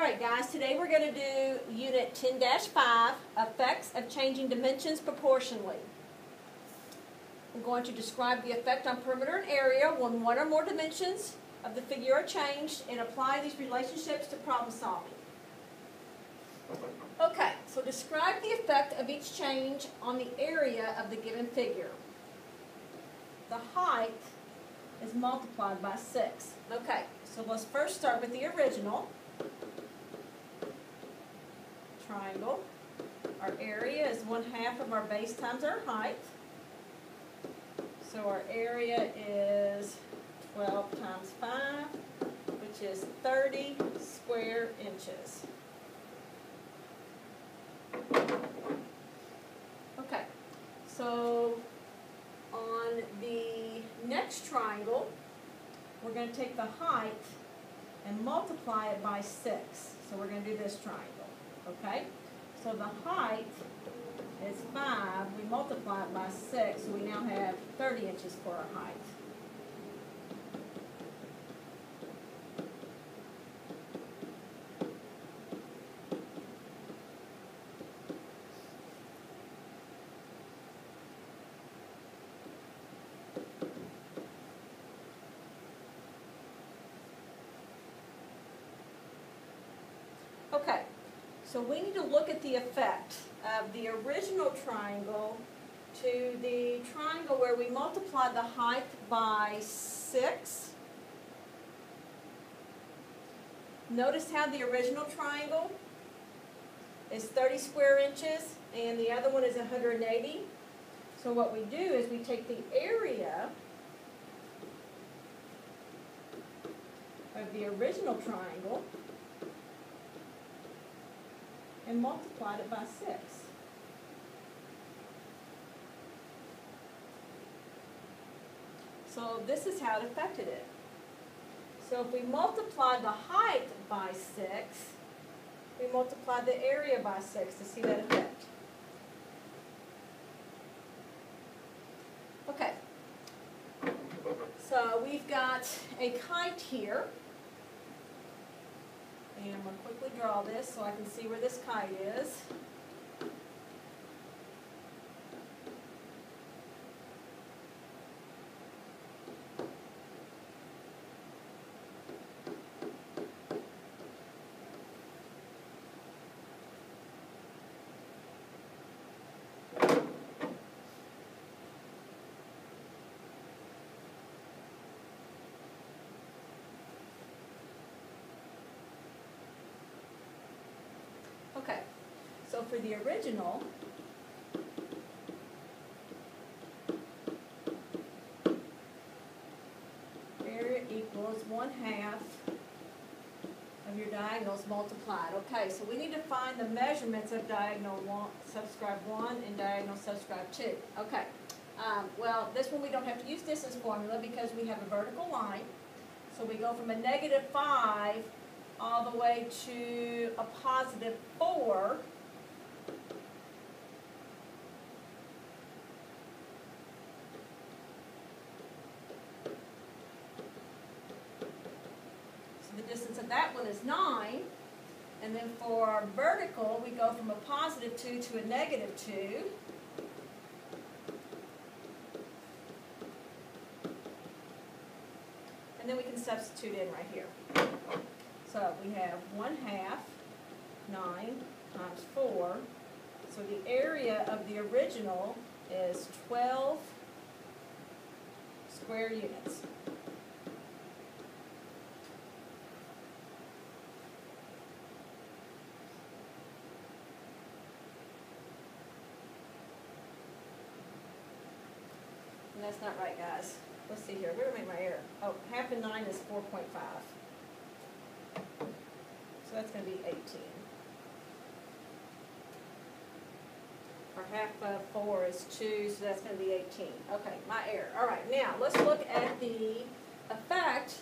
Alright guys, today we're going to do Unit 10-5, Effects of Changing Dimensions Proportionally. I'm going to describe the effect on perimeter and area when one or more dimensions of the figure are changed and apply these relationships to problem solving. Okay, so describe the effect of each change on the area of the given figure. The height is multiplied by 6. Okay, so let's first start with the original triangle. Our area is 1/2 of our base times our height. So our area is 12 times 5, which is 30 square inches. Okay, so on the next triangle, we're going to take the height and multiply it by 6. So we're going to do this triangle. Okay, so the height is 5, we multiply it by 6, so we now have 30 inches for our height. Okay. So we need to look at the effect of the original triangle to the triangle where we multiplied the height by 6. Notice how the original triangle is 30 square inches and the other one is 180. So what we do is we take the area of the original triangle and multiplied it by 6. So this is how it affected it. So if we multiply the height by 6, we multiply the area by 6 to see that effect. Okay. So we've got a kite here. And I'm going to quickly draw this so I can see where this kite is. Okay, so for the original, area equals 1/2 of your diagonals multiplied. Okay, so we need to find the measurements of diagonal subscribe 1 and diagonal subscribe 2. Okay, well, this one we don't have to use distance formula because we have a vertical line. So we go from a -5 all the way to a +4. So the distance of that one is 9. And then for our vertical, we go from a +2 to a -2. And then we can substitute in right here. So we have 1/2, 9 times 4. So the area of the original is 12 square units. And that's not right, guys. Let's see here. Where did I make my error? Oh, 1/2 and 9 is 4.5. So that's going to be 18. Or 1/2 of 4 is 2, so that's going to be 18. Okay, my error. All right, now let's look at the effect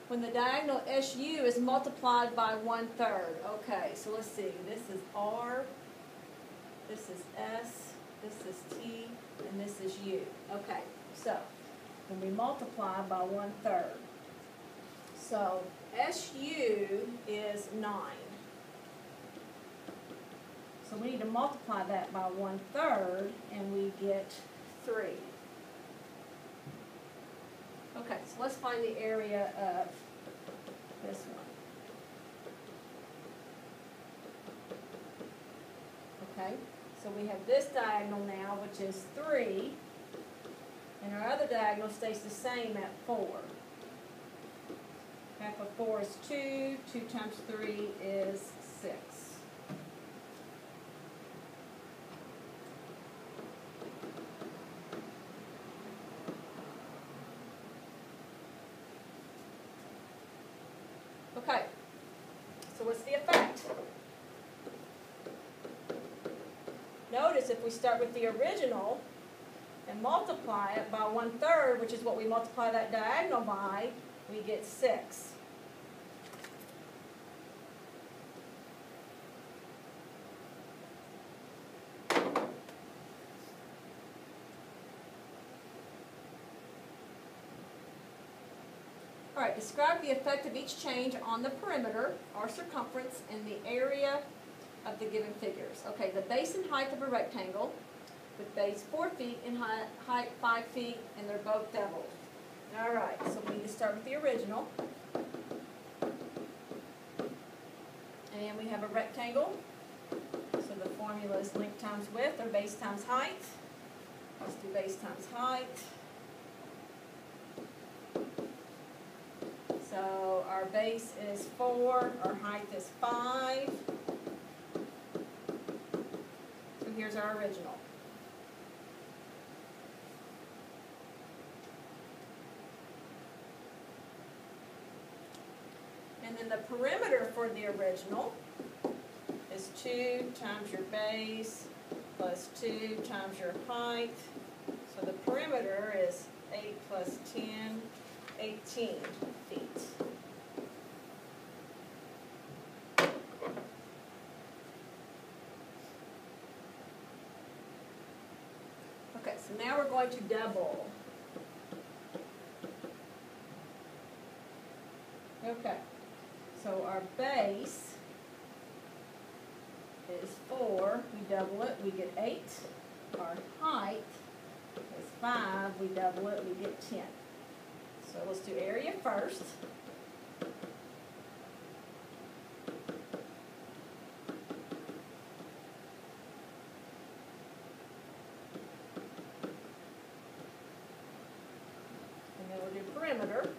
when the diagonal SU is multiplied by 1/3. Okay, so let's see. This is R, this is S, this is T, and this is U. Okay, so when we multiply by 1/3. So SU is 9. So we need to multiply that by 1/3, and we get 3. Okay, so let's find the area of this one. Okay, so we have this diagonal now, which is 3, and our other diagonal stays the same at 4. Half of 4 is 2, 2 times 3 is 6. Okay, so what's the effect? Notice if we start with the original and multiply it by 1/3, which is what we multiply that diagonal by, we get 6. All right, describe the effect of each change on the perimeter or circumference in the area of the given figures. Okay, the base and height of a rectangle, with base 4 feet and height 5 feet, and they're both doubled. All right, so we need to start with the original. And we have a rectangle, so the formula is length times width, or base times height. Let's do base times height. So our base is 4, our height is 5. So here's our original. And then the perimeter for the original is 2 times your base plus 2 times your height. So the perimeter is 8 plus 10, 18 feet. Okay, so now we're going to double. Okay, so our base is 4, we double it, we get 8. Our height is 5, we double it, we get 10. So let's do area first. And then we'll do perimeter.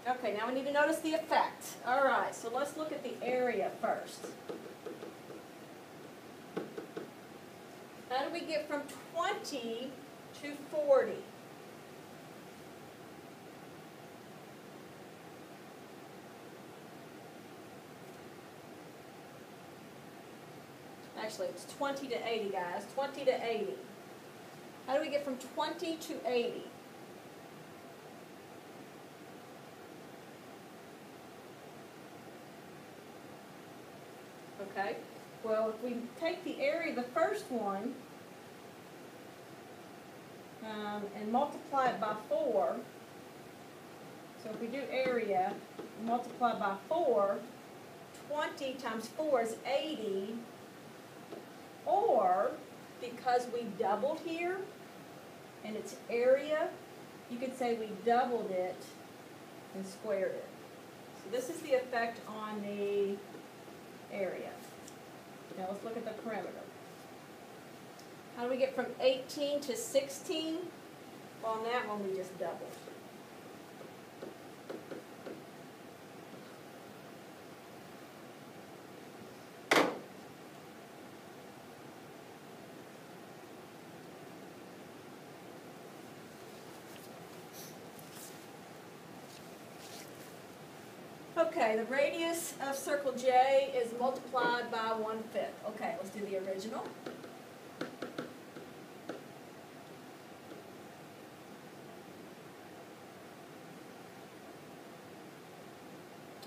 Okay, now we need to notice the effect. All right, so let's look at the area first. How do we get from 20 to 40? Actually, it's 20 to 80, guys. 20 to 80. How do we get from 20 to 80? Okay, well, if we take the area of the first one and multiply it by 4, so if we do area, multiply by 4, 20 times 4 is 80, or because we doubled here and it's area, you could say we doubled it and squared it. So this is the effect on the area. Now let's look at the perimeter. How do we get from 18 to 16? Well, on that one we just doubled. Okay, the radius of circle J is multiplied by 1/5. Okay, let's do the original.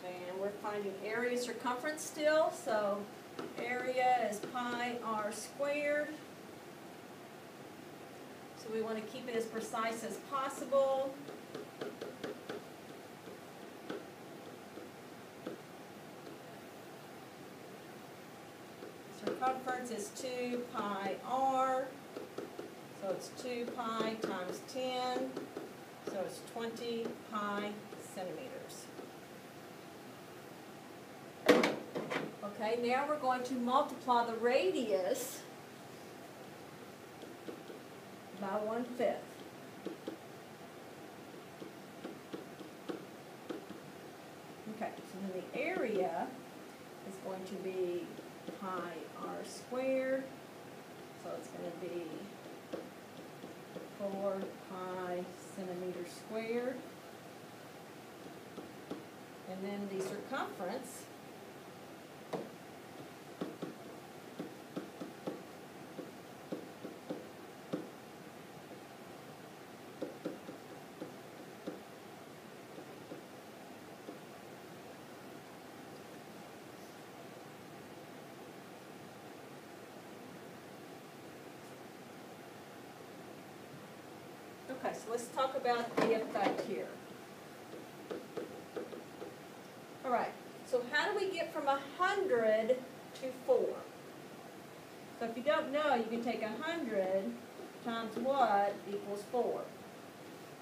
And we're finding area circumference still, so area is pi r squared. So we want to keep it as precise as possible. Circumference is 2 pi r, so it's 2 pi times 10, so it's 20 pi centimeters. Okay, now we're going to multiply the radius by 1/5. Okay, so then the area is going to be pi r squared, so it's going to be 4 pi centimeters squared. And then the circumference Okay, so let's talk about the effect here. All right, so how do we get from 100 to 4? So if you don't know, you can take 100 times what equals 4.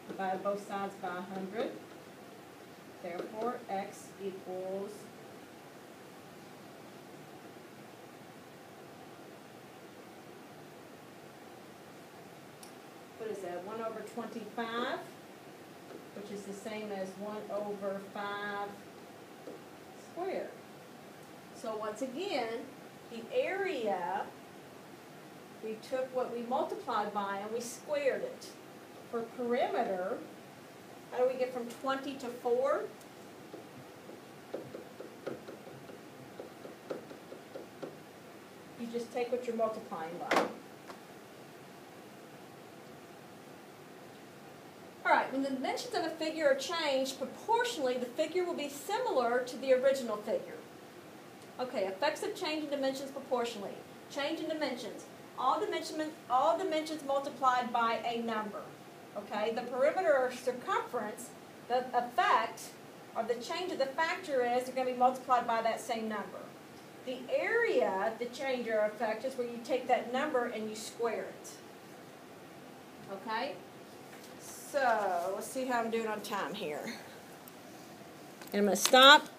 Divide both sides by 100. Therefore, x equals what is that, 1 over 25, which is the same as 1 over 5 squared. So once again, the area, we took what we multiplied by and we squared it. For perimeter, how do we get from 20 to 4? You just take what you're multiplying by. Alright, when the dimensions of a figure are changed proportionally, the figure will be similar to the original figure. Okay, effects of change in dimensions proportionally. Change in dimensions. All dimensions multiplied by a number. Okay, the perimeter or circumference, the effect, or the change of the factor is they're going to be multiplied by that same number. The area, the change or effect, is where you take that number and you square it. Okay? So, let's see how I'm doing on time here. And I'm going to stop.